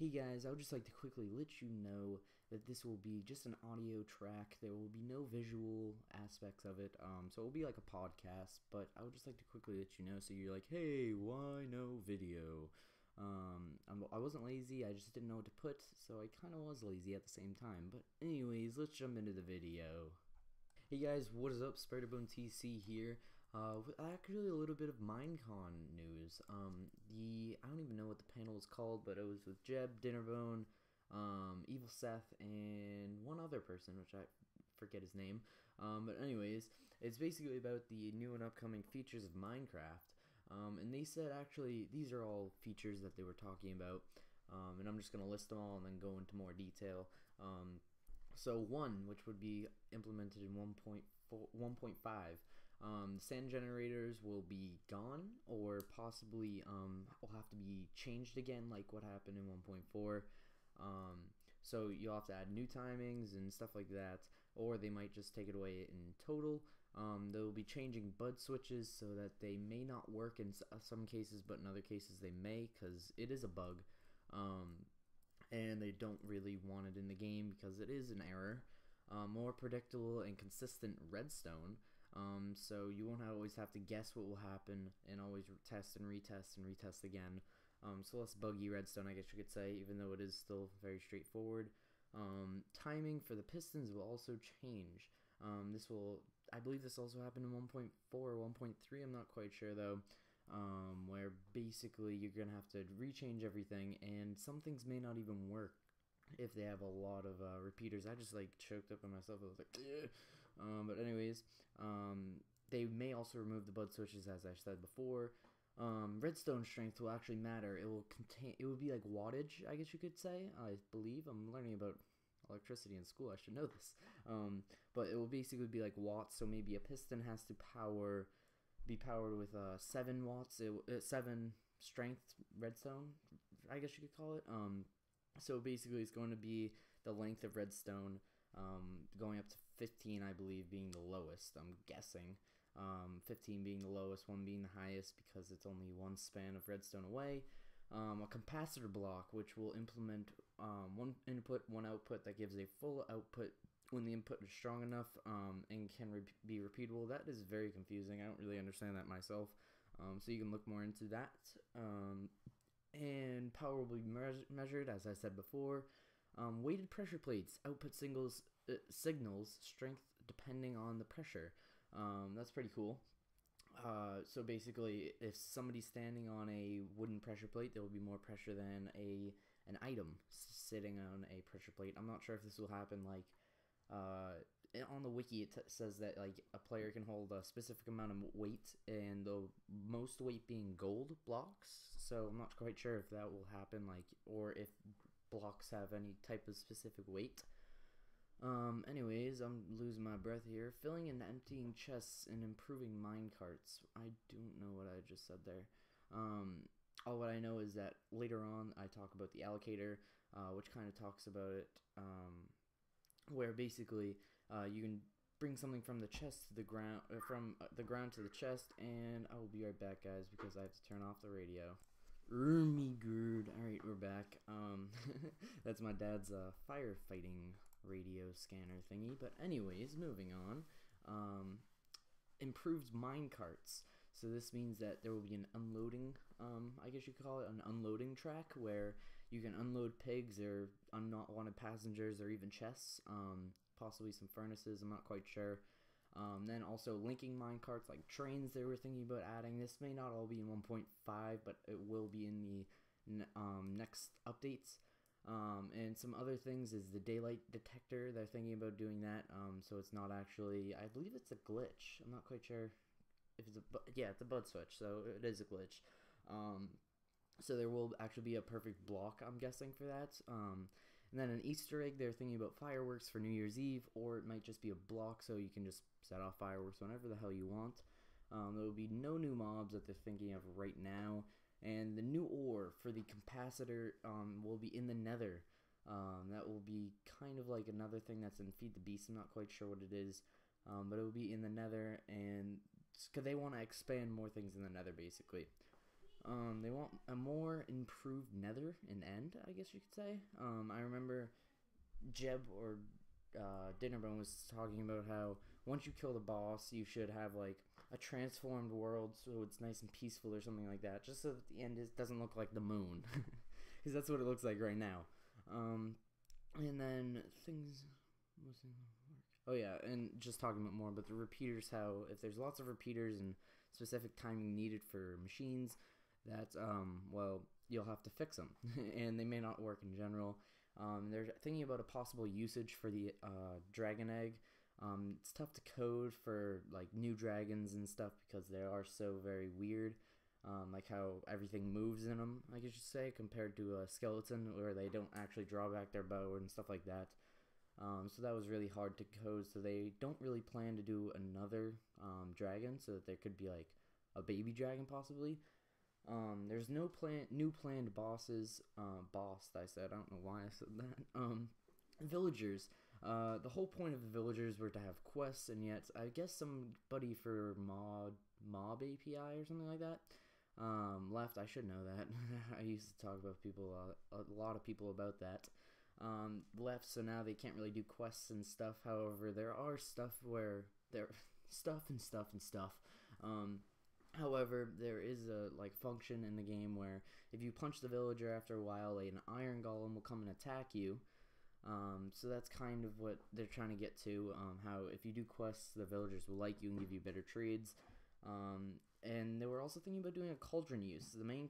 Hey guys, I would just like to quickly let you know that this will be just an audio track. There will be no visual aspects of it, so it will be like a podcast, but I would just like to quickly let you know so you're like, hey, why no video? I wasn't lazy, I just didn't know what to put, so I kind of was lazy at the same time. But anyways, let's jump into the video. Hey guys, what is up? Spiderbone TC here. With actually a little bit of Minecon news. I don't even know what the panel is called, but it was with Jeb, Dinnerbone, Evil Seth, and one other person, which I forget his name. But anyways, it's basically about the new and upcoming features of Minecraft. And they said actually these are all features that they were talking about. And I'm just gonna list them all and then go into more detail. So one, which would be implemented in 1.5, sand generators will be gone, or possibly will have to be changed again, like what happened in 1.4. So you'll have to add new timings and stuff like that, or they might just take it away in total. They'll be changing bud switches so that they may not work in some cases, but in other cases they may, because it is a bug. And they don't really want it in the game because it is an error. More predictable and consistent redstone, so you won't always have to guess what will happen and always test and retest again. So less buggy redstone, I guess you could say, even though it is still very straightforward. Timing for the pistons will also change. I believe this also happened in 1.4 or 1.3, I'm not quite sure though. Where basically you're gonna have to rechange everything, and some things may not even work if they have a lot of repeaters. I just like choked up on myself. I was like, yeah. But anyways, they may also remove the bud switches, as I said before. Redstone strength will actually matter. It will be like wattage, I guess you could say. I believe I'm learning about electricity in school. I should know this. But it will basically be like watts. So maybe a piston has to be powered with 7 watts, 7 strength redstone, I guess you could call it. So basically it's going to be the length of redstone, going up to 15, I believe, being the lowest, I'm guessing. 15 being the lowest, 1 being the highest, because it's only one span of redstone away. A capacitor block, which will implement 1 input, 1 output, that gives a full output when the input is strong enough, and can be repeatable. That is very confusing. I don't really understand that myself. So you can look more into that. And power will be measured, as I said before. Weighted pressure plates output signals strength depending on the pressure. That's pretty cool. So basically, if somebody's standing on a wooden pressure plate, there will be more pressure than an item sitting on a pressure plate. I'm not sure if this will happen like on the wiki. It says that like a player can hold a specific amount of weight, and the most weight being gold blocks. So I'm not quite sure if that will happen, like, or if blocks have any type of specific weight. Anyways, I'm losing my breath here. Filling and emptying chests and improving minecarts. I don't know what I just said there. All what I know is that later on I talk about the allocator, which kind of talks about it, where basically you can bring something from the chest to the ground, from the ground to the chest, and I will be right back, guys, because I have to turn off the radio. Ermigerd. Alright, we're back. That's my dad's firefighting radio scanner thingy. But anyways, moving on. Improved minecarts. So this means that there will be an unloading, I guess you could call it an unloading track, where you can unload pigs or unwanted passengers or even chests, possibly some furnaces, I'm not quite sure. Then also linking minecarts like trains they were thinking about adding. This may not all be in 1.5, but it will be in the next updates. And some other things is the daylight detector. They're thinking about doing that, so it's not actually, I believe it's a glitch. I'm not quite sure if it's it's a bud switch, so it is a glitch. So there will actually be a perfect block, I'm guessing, for that. And then an Easter egg, they're thinking about fireworks for New Year's Eve, or it might just be a block so you can just set off fireworks whenever the hell you want. There will be no new mobs that they're thinking of right now. And the new ore for the capacitor will be in the nether. That will be kind of like another thing that's in Feed the Beast. I'm not quite sure what it is, but it will be in the nether, and because they want to expand more things in the nether, basically. They want a more improved nether and end, I guess you could say. I remember Jeb or Dinnerbone was talking about how once you kill the boss, you should have like a transformed world so it's nice and peaceful or something like that, just so that the end doesn't look like the moon, because that's what it looks like right now. And then things. Oh yeah, and just talking about more about the repeaters, how if there's lots of repeaters and specific timing needed for machines, that's well, you'll have to fix them, and they may not work in general. They're thinking about a possible usage for the dragon egg. It's tough to code for like new dragons and stuff because they are so very weird. Like how everything moves in them, I guess you say, compared to a skeleton where they don't actually draw back their bow and stuff like that. So that was really hard to code. So they don't really plan to do another dragon, so that there could be like a baby dragon possibly. There's no new planned bosses. Boss, I said. I don't know why I said that. Villagers. The whole point of the villagers were to have quests, and yet I guess somebody for mob API or something like that left. I should know that. I used to talk about people, a lot of people about that. Left, so now they can't really do quests and stuff. However, there are stuff where there stuff and stuff and stuff. However, there is a like function in the game where if you punch the villager after a while, an iron golem will come and attack you. So that's kind of what they're trying to get to. How if you do quests, the villagers will like you and give you better trades. And they were also thinking about doing a cauldron use. The main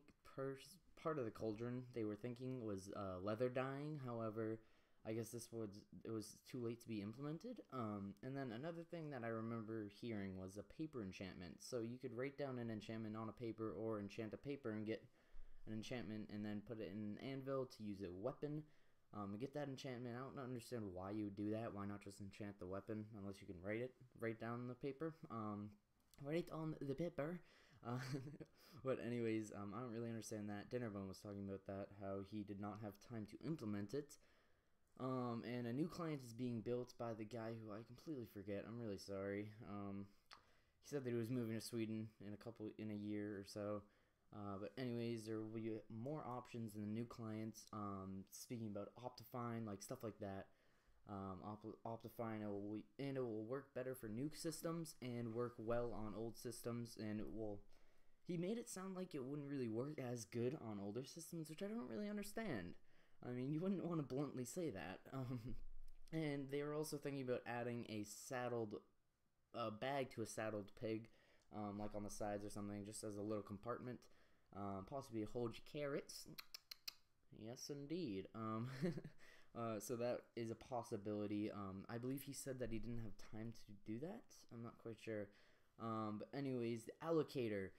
part of the cauldron they were thinking was leather dyeing. However, I guess it was too late to be implemented. And then another thing that I remember hearing was a paper enchantment. So you could write down an enchantment on a paper or enchant a paper and get an enchantment and then put it in an anvil to use a weapon. Get that enchantment. I don't understand why you would do that. Why not just enchant the weapon unless you can write down the paper. Write on the paper. But anyways, I don't really understand that. Dinnerbone was talking about that, how he did not have time to implement it. And a new client is being built by the guy who I completely forget. I'm really sorry. He said that he was moving to Sweden in a year or so. But anyways, there will be more options in the new clients. Speaking about Optifine, like stuff like that. Optifine it will work better for new systems and work well on old systems, and it will. He made it sound like it wouldn't really work as good on older systems, which I don't really understand. I mean, you wouldn't want to bluntly say that. And they were also thinking about adding a bag to a saddled pig, like on the sides or something, just as a little compartment. Possibly hold your carrots. Yes, indeed. So that is a possibility. I believe he said that he didn't have time to do that. I'm not quite sure. But anyways, the allocator.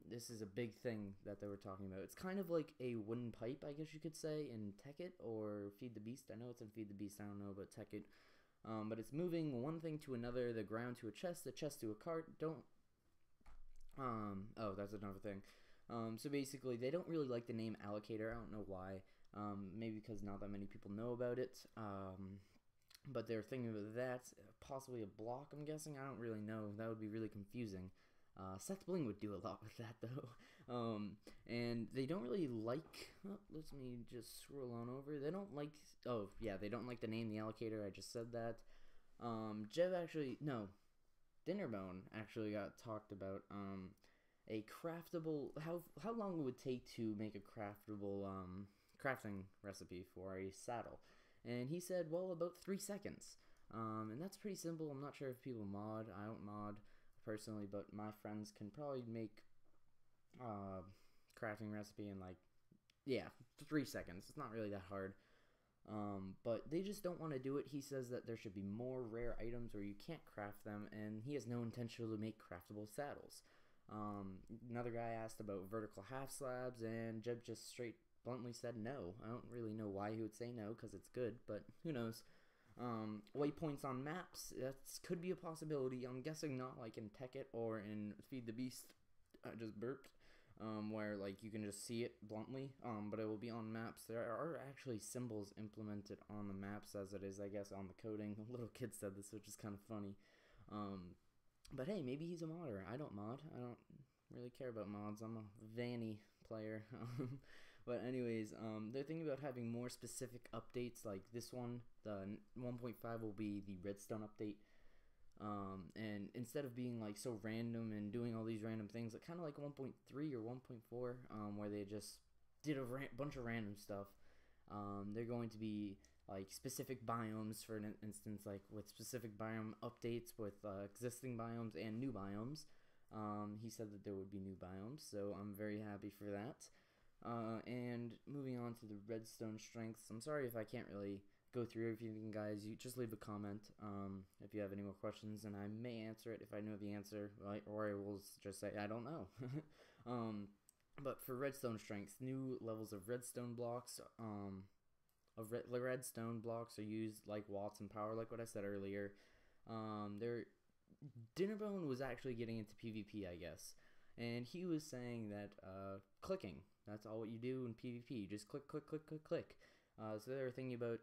This is a big thing that they were talking about. It's kind of like a wooden pipe, I guess you could say, in Tekkit or Feed the Beast. I know it's in Feed the Beast. I don't know about Tekkit. But it's moving one thing to another, the ground to a chest to a cart. Oh, that's another thing. So basically, they don't really like the name allocator. I don't know why. Maybe because not that many people know about it. But they're thinking about that. Possibly a block, I'm guessing. I don't really know. That would be really confusing. Seth Bling would do a lot with that, though. And they don't really like... Oh, let me just scroll on over. They don't like... Oh, yeah, they don't like the name the allocator. I just said that. Jev actually... No. Dinnerbone actually got talked about... a craftable... How long it would take to make a craftable... crafting recipe for a saddle. And he said, well, about 3 seconds. And that's pretty simple. I'm not sure if people mod. I don't mod personally, but my friends can probably make crafting recipe in 3 seconds. It's not really that hard. But they just don't want to do it. He says that there should be more rare items where you can't craft them, and he has no intention to make craftable saddles. Another guy asked about vertical half slabs, and Jeb just straight bluntly said no. I don't really know why he would say no, because it's good, but who knows. Waypoints on maps, that could be a possibility. I'm guessing not like in Tekkit or in Feed the Beast. I just burped. Where like you can just see it bluntly, but it will be on maps. There are actually symbols implemented on the maps as it is, I guess, on the coding. The little kid said this, which is kind of funny. But hey, maybe he's a modder. I don't mod. really care about mods. I'm a Vanny player. But anyways, they're thinking about having more specific updates like this one. The 1.5 will be the redstone update. And instead of being like so random and doing all these random things, like kind of like 1.3 or 1.4, where they just did a bunch of random stuff, they're going to be like specific biomes, for an instance, like with specific biome updates with existing biomes and new biomes. He said that there would be new biomes, so I'm very happy for that. And moving on to the redstone strengths, I'm sorry if I can't really go through everything, guys. You just leave a comment if you have any more questions, and I may answer it if I know the answer, right? Or I will just say I don't know. But for redstone strengths, new levels of redstone blocks redstone blocks are used like watts and power, like what I said earlier. Dinnerbone was actually getting into PvP, I guess, and he was saying that clicking, that's all what you do in PvP. You just click, click, click, click, click. So they were thinking about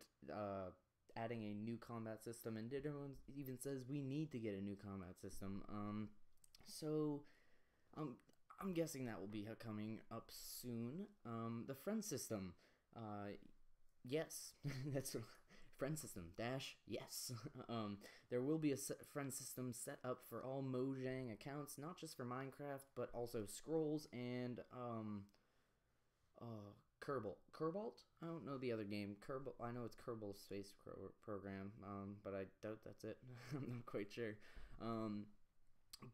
adding a new combat system, and Dinnerbone even says we need to get a new combat system. So I'm guessing that will be coming up soon. The friend system, yes, that's friend system dash yes. There will be a friend system set up for all Mojang accounts, not just for Minecraft, but also Scrolls and Kerbalt. I don't know the other game. I know it's Kerbal Space Program, but I doubt that's it. I'm not quite sure.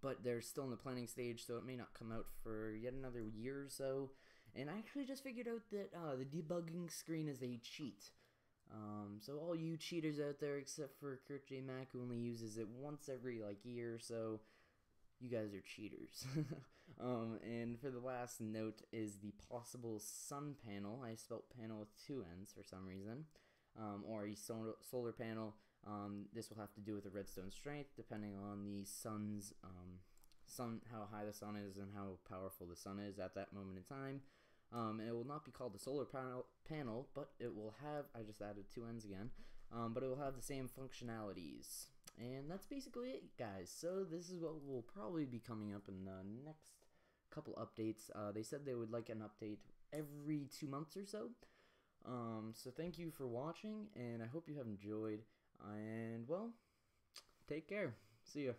But they're still in the planning stage, so it may not come out for yet another year or so. And I actually just figured out that the debugging screen is a cheat. So all you cheaters out there, except for Kurt J. Mack, who only uses it once every year or so, you guys are cheaters. And for the last note is the possible sun panel. I spelt panel with two N's for some reason. Or a solar panel. This will have to do with the redstone strength, depending on the sun's how high the sun is and how powerful the sun is at that moment in time. And it will not be called the solar panel, but it will have, I just added two N's again, but it will have the same functionalities. And that's basically it, guys. So this is what will probably be coming up in the next couple updates. They said they would like an update every 2 months or so. So thank you for watching, and I hope you have enjoyed. And, well, take care. See ya.